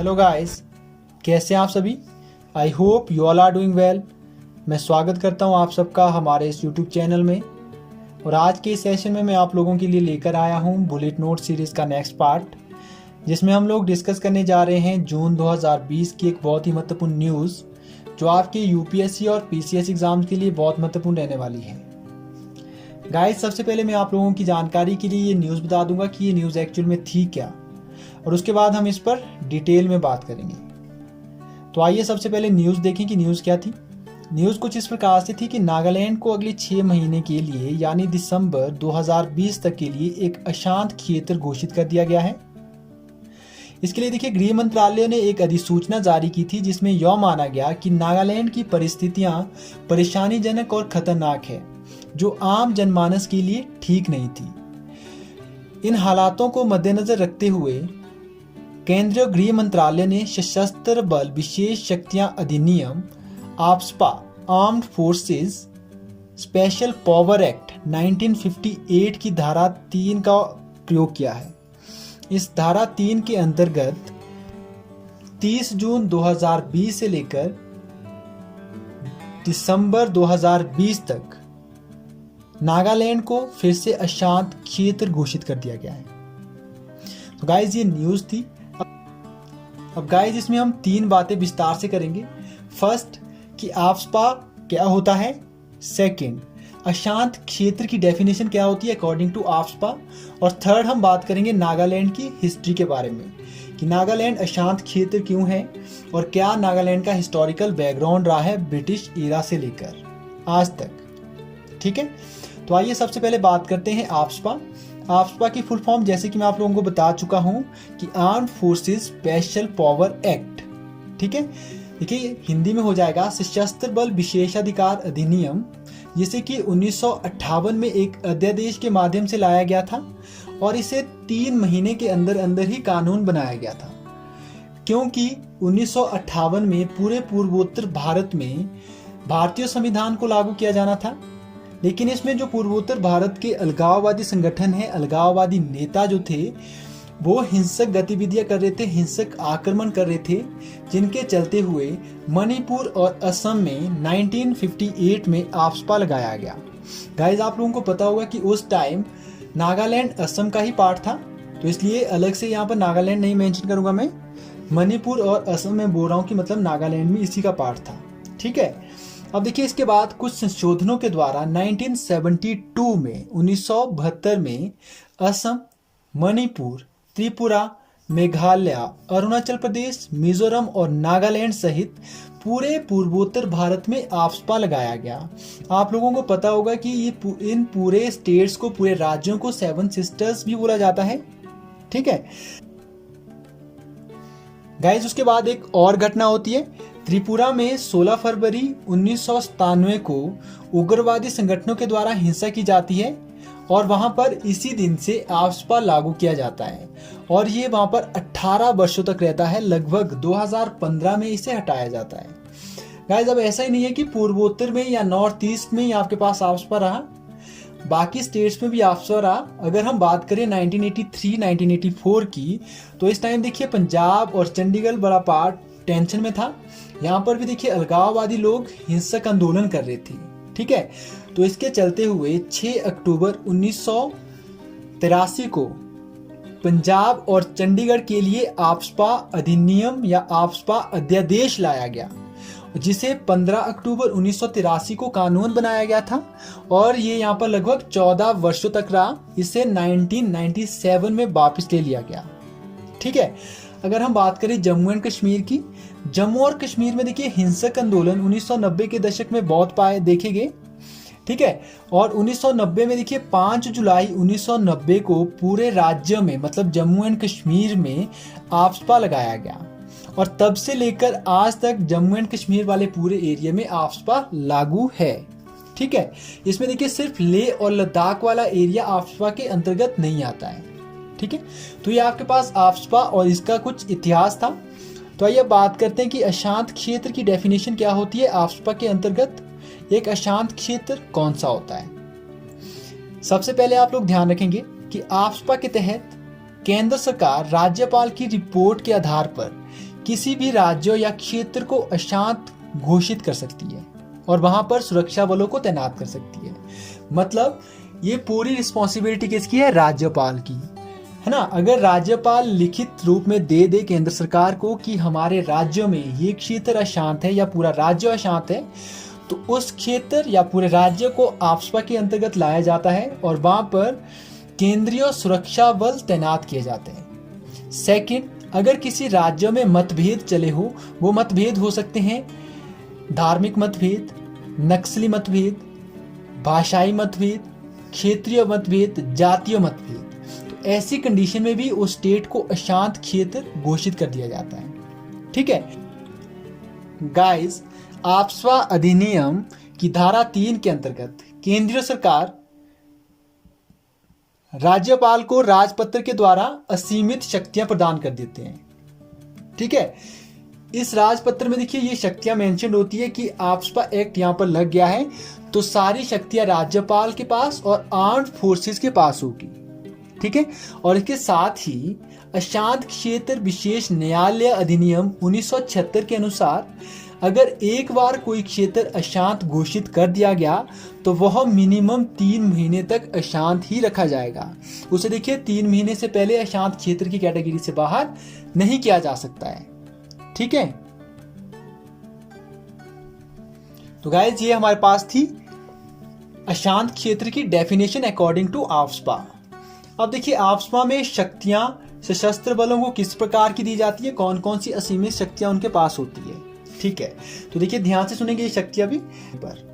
Hello guys, कैसे हैं आप सभी। I hope you all are doing well. मैं स्वागत करता हूं आप सबका हमारे इस यूट्यूब चैनल में। और आज के इस सेशन में मैं आप लोगों के लिए लेकर आया हूं बुलेट नोट सीरीज़ का नेक्स्ट पार्ट, जिसमें हम लोग डिस्कस करने जा रहे हैं जून 2020 की एक बहुत ही महत्वपूर्ण न्यूज़, जो आपके यूपीएससी और पीसीएस एग्ज़ाम्स के लिए बहुत महत्वपूर्ण रहने वाली है। गाइस, सबसे पहले मैं आप लोगों की जानकारी के लिए ये न्यूज़ बता दूंगा कि ये न्यूज़ एक्चुअल में थी क्या, और उसके बाद हम इस पर डिटेल में बात करेंगे। तो आइए सबसे पहले न्यूज़ देखें कि न्यूज़ क्या थी। न्यूज़ कुछ इस प्रकार से थी कि नागालैंड को अगले 6 महीने के लिए यानी दिसंबर 2020 तक के लिए एक अशांत क्षेत्र घोषित कर दिया गया है। इसके लिए देखिए, गृह मंत्रालय ने एक अधिसूचना जारी की थी, जिसमें यह माना गया कि नागालैंड की परिस्थितियां परेशानीजनक और खतरनाक है, जो आम जनमानस के लिए ठीक नहीं थी। इन हालातों को मद्देनजर रखते हुए केंद्रीय गृह मंत्रालय ने सशस्त्र बल विशेष शक्तियां अधिनियम AFSPA armed forces special power act 1958 की धारा 3 का प्रयोग किया है। इस धारा 3 के अंतर्गत 30 जून 2020 से लेकर दिसंबर 2020 तक नागालैंड को फिर से अशांत क्षेत्र घोषित कर दिया गया है। तो गाइज, ये न्यूज़ थी। अब गाइज, इसमें हम 3 बातें विस्तार से करेंगे। फर्स्ट, कि आफ्स्पा क्या होता है। सेकंड, अशांत क्षेत्र की डेफिनेशन क्या होती है अकॉर्डिंग टू आफ्स्पा। और थर्ड, हम बात करेंगे नागालैंड की हिस्ट्री के बारे में, कि नागालैंड अशांत क्षेत्र क्यों है और क्या नागालैंड का हिस्टोरिकल बैकग्राउंड रहा है ब्रिटिश एरा से लेकर आज तक। ठीक है, तो आइए सबसे पहले बात करते हैं आफ्स्पा। आफ्स्पा की फुल फॉर्म, जैसे कि मैं आप लोगों को बता चुका हूं, कि armed forces special power act. ठीक है, देखिए हिंदी में हो जाएगा सशस्त्र बल विशेषाधिकार अधिनियम, जिसे कि 1958 में एक अध्यादेश के माध्यम से लाया गया था और इसे 3 महीने के अंदर अंदर ही कानून बनाया गया था, क्योंकि 1958 में पूरे पूर्वोत्तर भारत में भारतीय संविधान को लागू किया जाना था। लेकिन इसमें जो पूर्वोत्तर भारत के अलगाववादी संगठन है, अलगाववादी नेता जो थे, वो हिंसक गतिविधियां कर रहे थे, हिंसक आक्रमण कर रहे थे, जिनके चलते हुए मणिपुर और असम में 1958 में आफ्स्पा लगाया गया। गाइज, आप लोगों को पता होगा कि उस टाइम नागालैंड असम का ही पार्ट था, तो इसलिए अलग से यहाँ पर नागालैंड नहीं मेंशन करूंगा मैं। मणिपुर और असम में बोल रहा हूँ कि मतलब नागालैंड में इसी का पार्ट था। ठीक है, अब देखिए, इसके बाद कुछ संशोधनों के द्वारा 1972 में 1972 में असम, मणिपुर, त्रिपुरा, मेघालय, अरुणाचल प्रदेश, मिजोरम और नागालैंड सहित पूरे पूर्वोत्तर भारत में आफ्स्पा लगाया गया। आप लोगों को पता होगा कि इन पूरे स्टेट्स को, पूरे राज्यों को 7 सिस्टर्स भी बोला जाता है। ठीक है गाइज, उसके बाद एक और घटना होती है। त्रिपुरा में 16 फरवरी 1997 को उग्रवादी संगठनों के द्वारा हिंसा की जाती है और वहां पर इसी दिन से आफ्स्पा लागू किया जाता है और ये वहां पर 18 वर्षों तक रहता है। लगभग 2015 में इसे हटाया जाता है। गाइस, अब ऐसा ही नहीं है कि पूर्वोत्तर में या नॉर्थ ईस्ट में ही आपके पास आफ्स्पा रहा, बाकी स्टेट्स में भी आफ्स्पा रहा। अगर हम बात करें 1983-1984 की, तो इस टाइम देखिए पंजाब और चंडीगढ़ बड़ा पार्ट टेंशन में था। यहाँ पर भी देखिए अलगाववादी लोग हिंसक आंदोलन कर रहे थे। ठीक है, तो इसके चलते हुए 6 अक्टूबर 1983 को पंजाब और चंडीगढ़ के लिए आफ्स्पा अधिनियम या आफ्स्पा अध्यादेश लाया गया, जिसे 15 अक्टूबर 1983 को कानून बनाया गया था और ये यहाँ पर लगभग 14 वर्षों तक रहा। इसे 1997 में वापस ले लिया गया। ठीक है, अगर हम बात करें जम्मू एंड कश्मीर की, जम्मू और कश्मीर में देखिए हिंसक आंदोलन 1990 के दशक में बहुत देखे गए। ठीक है, और 1990 में देखिए 5 जुलाई 1990 को पूरे राज्य में, मतलब जम्मू एंड कश्मीर में आफ्स्पा लगाया गया और तब से लेकर आज तक जम्मू एंड कश्मीर वाले पूरे एरिया में आफ्स्पा लागू है। ठीक है, इसमें देखिए सिर्फ लेह और लद्दाख वाला एरिया आफ्स्पा के अंतर्गत नहीं आता है। ठीक है, तो ये आपके पास आफ्स्पा और इसका कुछ इतिहास था। तो आइए बात करते हैं कि अशांत क्षेत्र की डेफिनेशन क्या होती है आफ्स्पा के अंतर्गत। एक अशांत क्षेत्र कौन सा होता है। सबसे पहले आप लोग ध्यान रखेंगे कि आफ्स्पा के तहत केंद्र सरकार राज्यपाल की रिपोर्ट के आधार पर किसी भी राज्य या क्षेत्र को अशांत घोषित कर सकती है और वहां पर सुरक्षा बलों को तैनात कर सकती है। मतलब ये पूरी रिस्पॉन्सिबिलिटी किसकी है? राज्यपाल की, है ना। अगर राज्यपाल लिखित रूप में दे दे केंद्र सरकार को कि हमारे राज्य में ये क्षेत्र अशांत है या पूरा राज्य अशांत है, तो उस क्षेत्र या पूरे राज्य को आफ्स्पा के अंतर्गत लाया जाता है और वहां पर केंद्रीय सुरक्षा बल तैनात किए जाते हैं। सेकंड, अगर किसी राज्य में मतभेद चले हो, वो मतभेद हो सकते हैं धार्मिक मतभेद, नक्सली मतभेद, भाषाई मतभेद, क्षेत्रीय मतभेद, जातीय मतभेद, तो ऐसी कंडीशन में भी उस स्टेट को अशांत क्षेत्र घोषित कर दिया जाता है। ठीक है गाइस, आफ्स्पा अधिनियम की धारा 3 के अंतर्गत केंद्रीय सरकार राज्यपाल को राजपत्र के द्वारा असीमित शक्तियां प्रदान कर देते हैं। ठीक है, इस राजपत्र में देखिए ये शक्तियां मेंशन होती है कि आफ्स्पा एक्ट यहां पर लग गया है तो सारी शक्तियां राज्यपाल के पास और आर्म्ड फोर्सेस के पास होगी। ठीक है, और इसके साथ ही अशांत क्षेत्र विशेष न्यायालय अधिनियम 1976 के अनुसार अगर एक बार कोई क्षेत्र अशांत घोषित कर दिया गया तो वह मिनिमम 3 महीने तक अशांत ही रखा जाएगा। उसे देखिए 3 महीने से पहले अशांत क्षेत्र की कैटेगरी से बाहर नहीं किया जा सकता है। ठीक है, तो गाइस ये हमारे पास थी अशांत क्षेत्र की डेफिनेशन अकॉर्डिंग टू आफ्स्पा। अब देखिए आफ्स्पा में शक्तियां सशस्त्र बलों को किस प्रकार की दी जाती है, कौन कौन सी असीमित शक्तियां उनके पास होती है। ठीक है, तो देखिए ध्यान से सुनेंगे ये शक्तियां भी पर।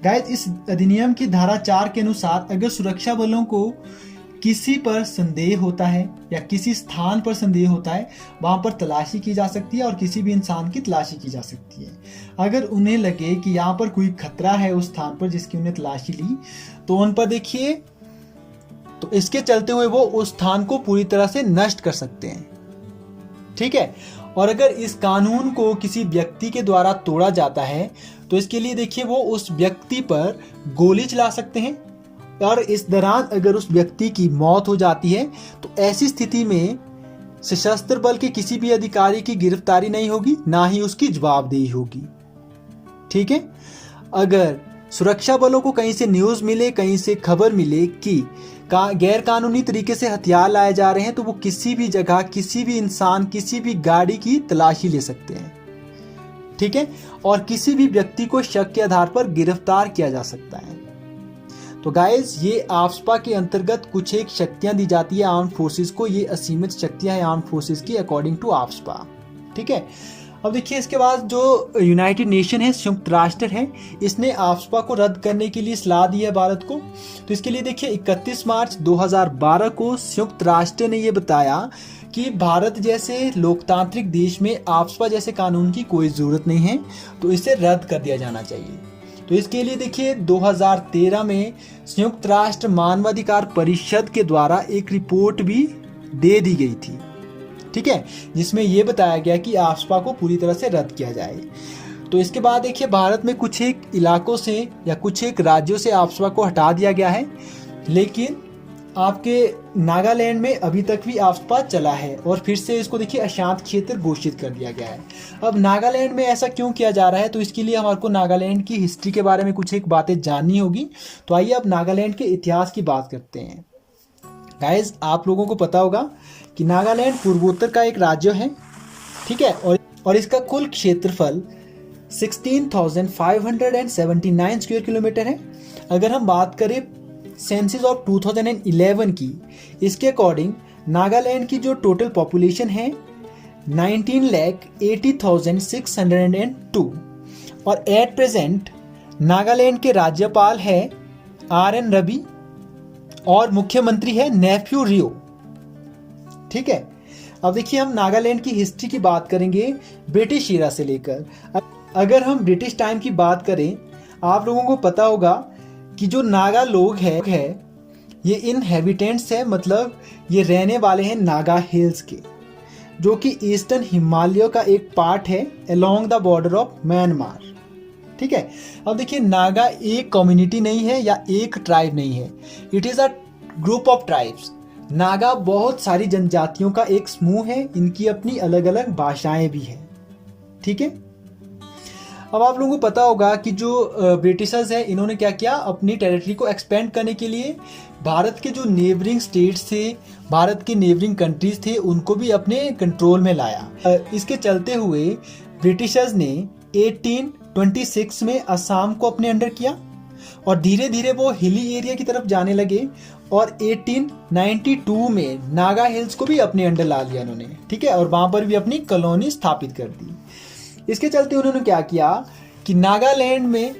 गाइस इस अधिनियम की धारा 4 के अनुसार अगर सुरक्षा बलों को किसी पर संदेह होता है या किसी स्थान पर संदेह होता है, वहां पर तलाशी की जा सकती है और किसी भी इंसान की तलाशी की जा सकती है। अगर उन्हें लगे कि यहाँ पर कोई खतरा है उस स्थान पर जिसकी उन्हें तलाशी ली, तो उन पर देखिए, तो इसके चलते हुए वो उस स्थान को पूरी तरह से नष्ट कर सकते हैं। ठीक है, और अगर इस कानून को किसी व्यक्ति के द्वारा तोड़ा जाता है तो इसके लिए देखिए वो उस व्यक्ति पर गोली चला सकते हैं और इस दौरान अगर उस व्यक्ति की मौत हो जाती है तो ऐसी स्थिति में सशस्त्र बल के किसी भी अधिकारी की गिरफ्तारी नहीं होगी, ना ही उसकी जवाबदेही होगी। ठीक है, अगर सुरक्षा बलों को कहीं से न्यूज़ मिले, कहीं से खबर मिले कि गैर कानूनी तरीके से हथियार लाए जा रहे हैं, तो वो किसी भी जगह, किसी भी इंसान, किसी भी गाड़ी की तलाशी ले सकते हैं। ठीक है, और किसी भी व्यक्ति को शक के आधार पर गिरफ्तार किया जा सकता है। तो गाइस ये आफ्स्पा के अंतर्गत कुछ एक शक्तियां दी जाती है आर्म्ड फोर्सेस को, ये असीमित शक्तियां हैं आर्म्ड फोर्सेस की अकॉर्डिंग टू आफ्स्पा। ठीक है, अब देखिए इसके बाद जो यूनाइटेड नेशन है, संयुक्त राष्ट्र है, इसने आफ्स्पा को रद्द करने के लिए सलाह दी है भारत को। तो इसके लिए देखिए 31 मार्च 2012 को संयुक्त राष्ट्र ने ये बताया कि भारत जैसे लोकतांत्रिक देश में आफ्स्पा जैसे कानून की कोई ज़रूरत नहीं है, तो इसे रद्द कर दिया जाना चाहिए। तो इसके लिए देखिए 2013 में संयुक्त राष्ट्र मानवाधिकार परिषद के द्वारा एक रिपोर्ट भी दे दी गई थी। ठीक है, जिसमें यह बताया गया कि आफ्स्पा को पूरी तरह से रद्द किया जाए। तो इसके बाद देखिए भारत में कुछ एक इलाकों से या कुछ एक राज्यों से आफ्स्पा को हटा दिया गया है, लेकिन आपके नागालैंड में अभी तक भी आफ्स्पा चला है और फिर से इसको देखिए अशांत क्षेत्र घोषित कर दिया गया है। अब नागालैंड में ऐसा क्यों किया जा रहा है, तो इसके लिए हमारे को नागालैंड की हिस्ट्री के बारे में कुछ एक बातें जाननी होगी। तो आइए अब नागालैंड के इतिहास की बात करते हैं। गाइज आप लोगों को पता होगा कि नागालैंड पूर्वोत्तर का एक राज्य है। ठीक है, और इसका कुल क्षेत्रफल 16,579 स्क्वायर किलोमीटर है। अगर हम बात करें सेंसस ऑफ 2011 की, इसके अकॉर्डिंग नागालैंड की जो टोटल पॉपुलेशन है 19,80,602 और एट प्रेजेंट नागालैंड के राज्यपाल है RN रवि और मुख्यमंत्री है नेफ्यू रियो। ठीक है, अब देखिए हम नागालैंड की हिस्ट्री की बात करेंगे ब्रिटिश ईरा से लेकर। अगर हम ब्रिटिश टाइम की बात करें, आप लोगों को पता होगा कि जो नागा लोग हैं ये इनहेबिटेंट्स है, मतलब ये रहने वाले हैं नागा हिल्स के, जो कि ईस्टर्न हिमालय का एक पार्ट है along the border of Myanmar. ठीक है, अब देखिए नागा एक कम्युनिटी नहीं है या एक ट्राइब नहीं है, it is a group of tribes. Naga बहुत सारी जनजातियों का एक समूह है, इनकी अपनी अलग अलग भाषाएं भी हैं। ठीक है, अब आप लोगों को पता होगा कि जो ब्रिटिशर्स हैं इन्होंने क्या किया, अपनी टेरिटरी को एक्सपेंड करने के लिए भारत के जो नेबरिंग स्टेट्स थे, भारत के नेबरिंग कंट्रीज थे, उनको भी अपने कंट्रोल में लाया। इसके चलते हुए ब्रिटिशर्स ने 1826 में असम को अपने अंडर किया और धीरे धीरे वो हिली एरिया की तरफ जाने लगे और 1892 में नागा हिल्स को भी अपने अंडर ला लिया उन्होंने। ठीक है, और वहां पर भी अपनी कॉलोनी स्थापित कर दी। इसके चलते उन्होंने क्या किया कि नागालैंड में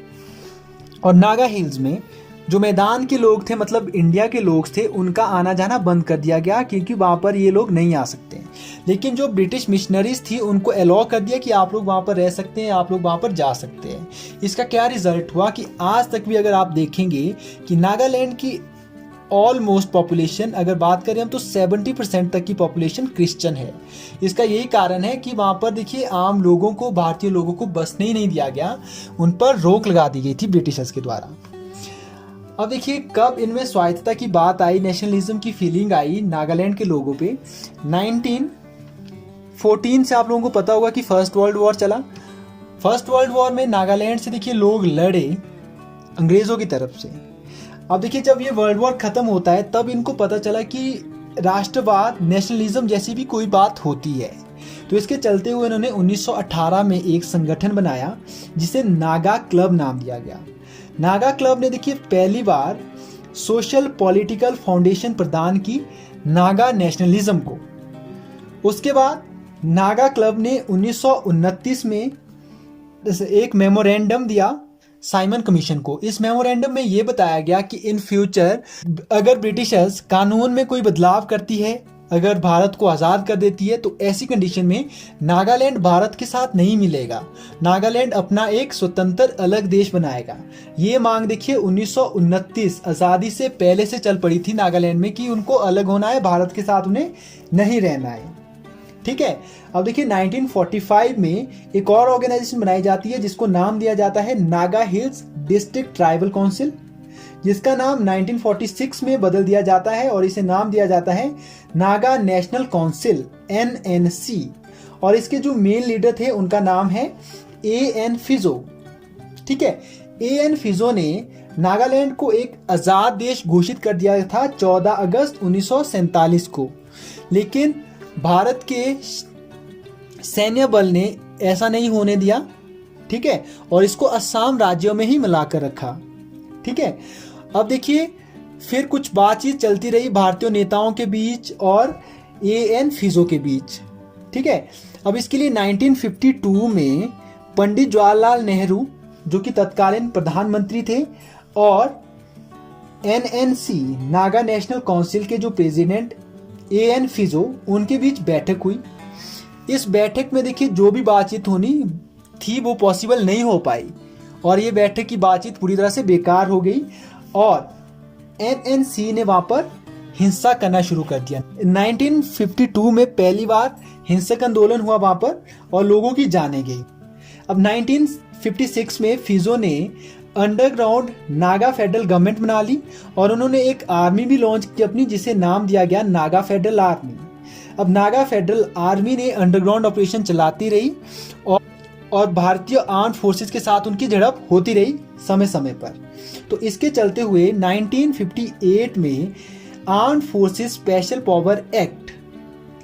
और नागा हिल्स में जो मैदान के लोग थे, मतलब इंडिया के लोग थे, उनका आना जाना बंद कर दिया गया क्योंकि वहां पर ये लोग नहीं आ सकते। लेकिन जो ब्रिटिश मिशनरीज थी उनको अलाउ कर दिया कि आप लोग वहां पर रह सकते हैं, आप लोग वहां पर जा सकते हैं। इसका क्या रिजल्ट हुआ कि आज तक भी अगर आप देखेंगे कि नागालैंड की ऑलमोस्ट पॉपुलेशन, अगर बात करें हम तो 70% तक की पॉपुलेशन क्रिश्चियन है। इसका यही कारण है कि वहाँ पर देखिए आम लोगों को, भारतीय लोगों को बसने ही नहीं दिया गया, उन पर रोक लगा दी गई थी ब्रिटिशर्स के द्वारा। अब देखिए कब इनमें स्वायत्तता की बात आई, नेशनलिज्म की फीलिंग आई नागालैंड के लोगों पे, 1914 से आप लोगों को पता होगा कि फर्स्ट वर्ल्ड वॉर चला। फर्स्ट वर्ल्ड वॉर में नागालैंड से देखिए लोग लड़े अंग्रेजों की तरफ से। अब देखिए जब ये वर्ल्ड वॉर खत्म होता है तब इनको पता चला कि राष्ट्रवाद, नेशनलिज्म जैसी भी कोई बात होती है। तो इसके चलते हुए इन्होंने 1918 में एक संगठन बनाया जिसे नागा क्लब नाम दिया गया। नागा क्लब ने देखिए पहली बार सोशल पॉलिटिकल फाउंडेशन प्रदान की नागा नेशनलिज्म को। उसके बाद नागा क्लब ने 1929 में एक मेमोरेंडम दिया साइमन कमीशन को। इस मेमोरेंडम में यह बताया गया कि इन फ्यूचर अगर ब्रिटिशर्स कानून में कोई बदलाव करती है, अगर भारत को आज़ाद कर देती है, तो ऐसी कंडीशन में नागालैंड भारत के साथ नहीं मिलेगा, नागालैंड अपना एक स्वतंत्र अलग देश बनाएगा। ये मांग देखिए 1929 आज़ादी से पहले से चल पड़ी थी नागालैंड में कि उनको अलग होना है, भारत के साथ उन्हें नहीं रहना है। ठीक है, अब देखिए 1945 में एक और ऑर्गेनाइजेशन बनाई जाती है जिसको नाम दिया जाता है Naga hills district tribal council, जिसका नाम 1946 में बदल दिया जाता है और इसे नाम दिया जाता है नागा नेशनल काउंसिल NNC। और इसके जो मेन लीडर थे उनका नाम है AN फिजो। ठीक है, AN फिजो ने नागालैंड को एक आज़ाद देश घोषित कर दिया था 14 अगस्त 1947 को। लेकिन भारत के सैन्य बल ने ऐसा नहीं होने दिया। ठीक है, और इसको असम राज्यों में ही मिलाकर रखा। ठीक है, अब देखिए फिर कुछ बातचीत चलती रही भारतीय नेताओं के बीच और AN फिजो के बीच। ठीक है, अब इसके लिए 1952 में पंडित जवाहरलाल नेहरू जो कि तत्कालीन प्रधानमंत्री थे और NNC नागा नेशनल काउंसिल के जो प्रेसिडेंट AN फिजो, उनके बीच बैठक हुई। इस बैठक में देखिए जो भी बातचीत होनी थी वो पॉसिबल नहीं हो पाई और ये बैठक की बातचीत पूरी तरह से बेकार हो गई और NNC ने वहां पर हिंसा करना शुरू कर दिया। 1952 में पहली बार हिंसक आंदोलन हुआ वहां पर और लोगों की जानें गई। अब 1956 में फिजो ने अंडरग्राउंड नागा फेडरल गवर्नमेंट बना ली और उन्होंने एक आर्मी भी लॉन्च की अपनी, जिसे नाम दिया गया नागा फेडरल आर्मी। अब नागा फेडरल आर्मी ने अंडरग्राउंड ऑपरेशन चलाती रही और भारतीय आर्म्ड फोर्सेस के साथ उनकी झड़प होती रही समय समय पर। तो इसके चलते हुए 1958 में armed forces special power act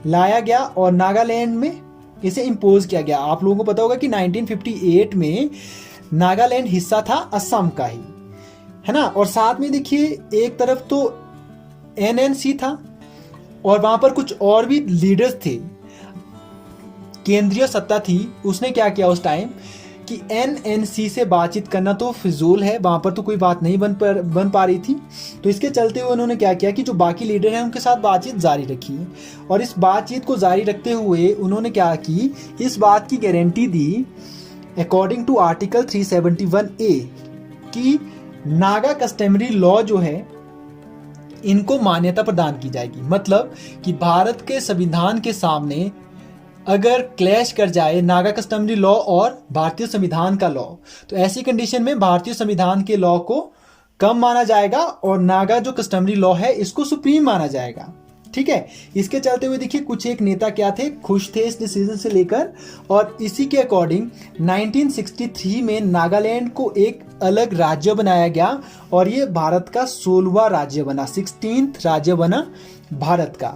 लाया गया और नागालैंड में इसे इम्पोज किया गया। आप लोगों को पता होगा कि 1958 में नागालैंड हिस्सा था असम का ही, है ना। और साथ में देखिए एक तरफ तो NNC था और वहां पर कुछ और भी लीडर्स थे, केंद्रीय सत्ता थी। उसने क्या किया उस टाइम कि NNC से बातचीत करना तो फिजूल है, वहां पर तो कोई बात नहीं बन पा रही थी। तो इसके चलते हुए उन्होंने क्या किया कि जो बाकी लीडर हैं उनके साथ बातचीत जारी रखी और इस बातचीत को जारी रखते हुए उन्होंने क्या की, इस बात की गारंटी दी अकॉर्डिंग टू आर्टिकल 371A कि नागा कस्टमरी लॉ जो है इनको मान्यता प्रदान की जाएगी। मतलब कि भारत के संविधान के सामने अगर क्लैश कर जाए नागा कस्टमरी लॉ और भारतीय संविधान का लॉ, तो ऐसी कंडीशन में भारतीय संविधान के लॉ को कम माना जाएगा और नागा जो कस्टमरी लॉ है इसको सुप्रीम माना जाएगा। ठीक है। इसके चलते हुए देखिए कुछ एक नेता क्या थे, खुश थे इस डिसीजन से लेकर, और इसी के अकॉर्डिंग 1963 में नागालैंड को एक अलग राज्य बनाया गया और ये भारत का 16वां राज्य बना, 16th राज्य बना भारत का।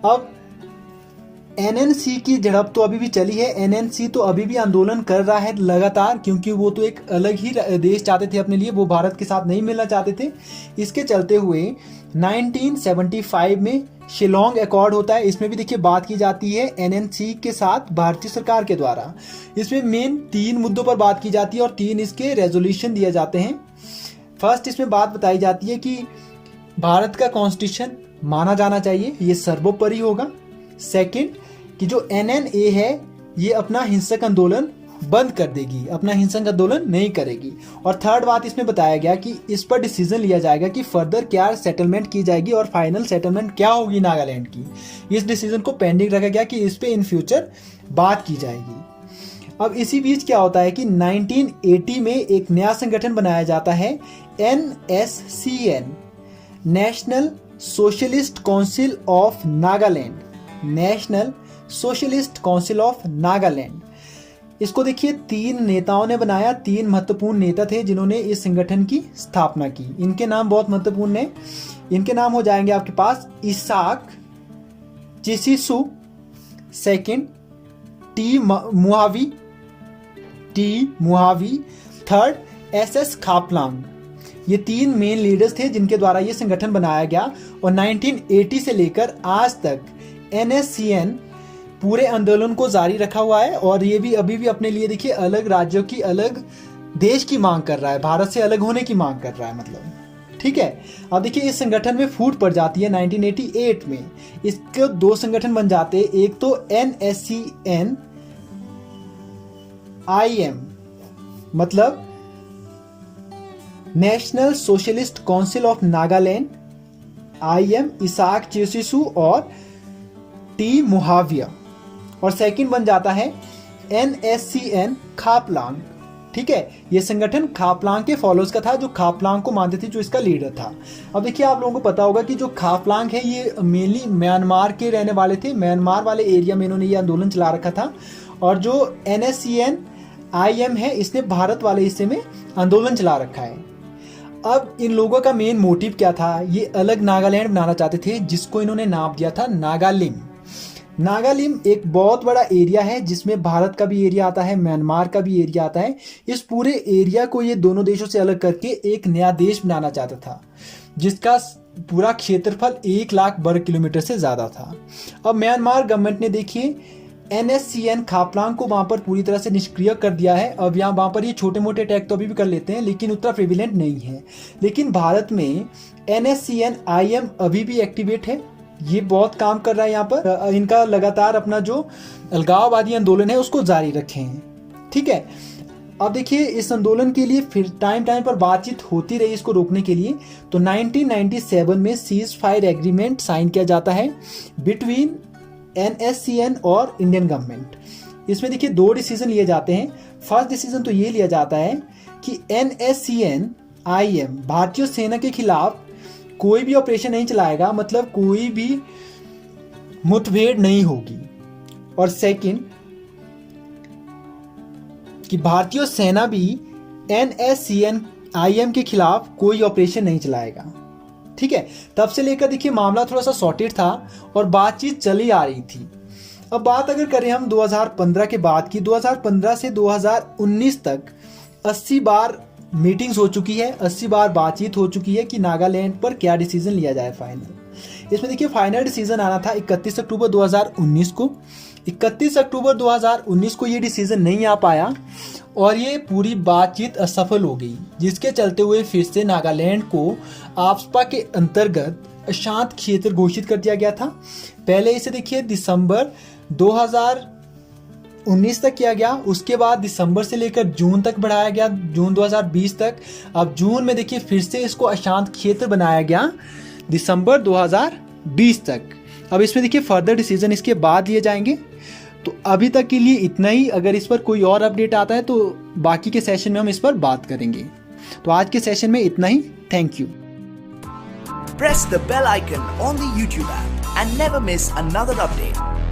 अब एनएनसी की झड़प तो अभी भी चली है, एनएनसी तो अभी भी आंदोलन कर रहा है लगातार, क्योंकि वो तो एक अलग ही देश चाहते थे अपने लिए, वो भारत के साथ नहीं मिलना चाहते थे। इसके चलते हुए 1975 में शिलोंग अकॉर्ड होता है, इसमें भी देखिए बात की जाती है एनएनसी के साथ भारतीय सरकार के द्वारा। इसमें मेन 3 मुद्दों पर बात की जाती है और 3 इसके रेजोल्यूशन दिए जाते हैं। फर्स्ट इसमें बात बताई जाती है कि भारत का कॉन्स्टिट्यूशन माना जाना चाहिए, ये सर्वोपरि होगा। सेकंड कि जो एनएनए है ये अपना हिंसक आंदोलन बंद कर देगी, अपना हिंसक आंदोलन नहीं करेगी। और थर्ड बात इसमें बताया गया कि इस पर डिसीजन लिया जाएगा कि फर्दर क्या सेटलमेंट की जाएगी और फाइनल सेटलमेंट क्या होगी नागालैंड की। इस डिसीजन को पेंडिंग रखा गया कि इस पे इन फ्यूचर बात की जाएगी। अब इसी बीच क्या होता है कि 1980 में एक नया संगठन बनाया जाता है, NSCN, national socialist council of Nagaland, national socialist council of Nagaland. इसको देखिए 3 नेताओं ने बनाया, 3 महत्वपूर्ण नेता थे जिन्होंने इस संगठन की स्थापना की। इनके नाम बहुत महत्वपूर्ण है, इनके नाम हो जाएंगे आपके पास Isak Chishi Swu, second T Muivah, third SS Khaplang. ये 3 मेन लीडर्स थे जिनके द्वारा ये संगठन बनाया गया और 1980 से लेकर आज तक NSCN पूरे आंदोलन को जारी रखा हुआ है और ये भी अभी भी अपने लिए देखिए अलग राज्यों की, अलग देश की मांग कर रहा है, भारत से अलग होने की मांग कर रहा है मतलब, ठीक है। अब देखिए इस संगठन में फूट पड़ जाती है 1988 में, इसके 2 संगठन बन जाते हैं, एक तो NSCN IM मतलब national socialist council of Nagaland, IM Isak Chishi Swu और टी मुहाविया, और सेकंड बन जाता है NSCN खापलांग, ठीक है। ये संगठन खापलांग के फॉलोअर्स का था, जो खापलांग को मानते थे, जो इसका लीडर था। अब देखिए आप लोगों को पता होगा कि जो खापलांग है ये मेनली म्यांमार के रहने वाले थे, म्यांमार वाले एरिया में इन्होंने ये आंदोलन चला रखा था, और जो NSCN IM है इसने भारत वाले हिस्से में आंदोलन चला रखा है। अब इन लोगों का मेन मोटिव क्या था, ये अलग नागालैंड बनाना चाहते थे जिसको इन्होंने नाम दिया था नागालिम। नागालिम एक बहुत बड़ा एरिया है जिसमें भारत का भी एरिया आता है, म्यांमार का भी एरिया आता है। इस पूरे एरिया को ये दोनों देशों से अलग करके एक नया देश बनाना चाहता था, जिसका पूरा क्षेत्रफल 1 लाख वर्ग किलोमीटर से ज़्यादा था। अब म्यांमार गवर्नमेंट ने देखिए NSCN खापलांग को वहाँ पर पूरी तरह से निष्क्रिय कर दिया है। अब वहाँ पर ये छोटे मोटे अटैक तो अभी भी कर लेते हैं, लेकिन उतना प्रिविलेंट नहीं है। लेकिन भारत में NSCN IM अभी भी एक्टिवेट है, ये बहुत काम कर रहा है यहाँ पर, इनका लगातार अपना जो अलगाववादी आंदोलन है उसको जारी रखे हैं, ठीक है। अब देखिए इस आंदोलन के लिए फिर टाइम पर बातचीत होती रही इसको रोकने के लिए। तो 1997 में सीज फायर एग्रीमेंट साइन किया जाता है बिटवीन NSCN और इंडियन गवर्नमेंट। इसमें देखिए 2 डिसीजन लिए जाते हैं। फर्स्ट डिसीजन तो ये लिया जाता है कि NSCN IM भारतीय सेना के खिलाफ कोई भी ऑपरेशन नहीं चलाएगा, मतलब कोई भी मुठभेड़ नहीं होगी। और सेकंड कि भारतीय सेना भी NSCN IM के खिलाफ कोई ऑपरेशन नहीं चलाएगा, ठीक है। तब से लेकर देखिए मामला थोड़ा सा सॉर्टेड था और बातचीत चली आ रही थी। अब बात अगर करें हम 2015 के बाद की, 2015 से 2019 तक 80 बार मीटिंग्स हो चुकी है, 80 बार बातचीत हो चुकी है कि नागालैंड पर क्या डिसीजन लिया जाए फाइनल। इसमें देखिए फाइनल डिसीजन आना था 31 अक्टूबर 2019 को। 31 अक्टूबर 2019 को ये डिसीजन नहीं आ पाया और ये पूरी बातचीत असफल हो गई, जिसके चलते हुए फिर से नागालैंड को आफ्सपा के अंतर्गत अशांत क्षेत्र घोषित कर दिया गया था। पहले इसे देखिए दिसंबर 2019 तक किया गया, उसके बाद दिसंबर से लेकर जून तक बढ़ाया गया, जून 2020 तक। अब जून में देखिए फिर से इसको अशांत क्षेत्र बनाया गया दिसंबर 2020 तक। अब इसमें देखिए फर्दर डिसीजन इसके बाद लिए जाएंगे। तो अभी तक के लिए इतना ही। अगर इस पर कोई और अपडेट आता है तो बाकी के सेशन में हम इस पर बात करेंगे। तो आज के सेशन में इतना ही। Thank you. Press the bell icon on the YouTube app and never miss another update.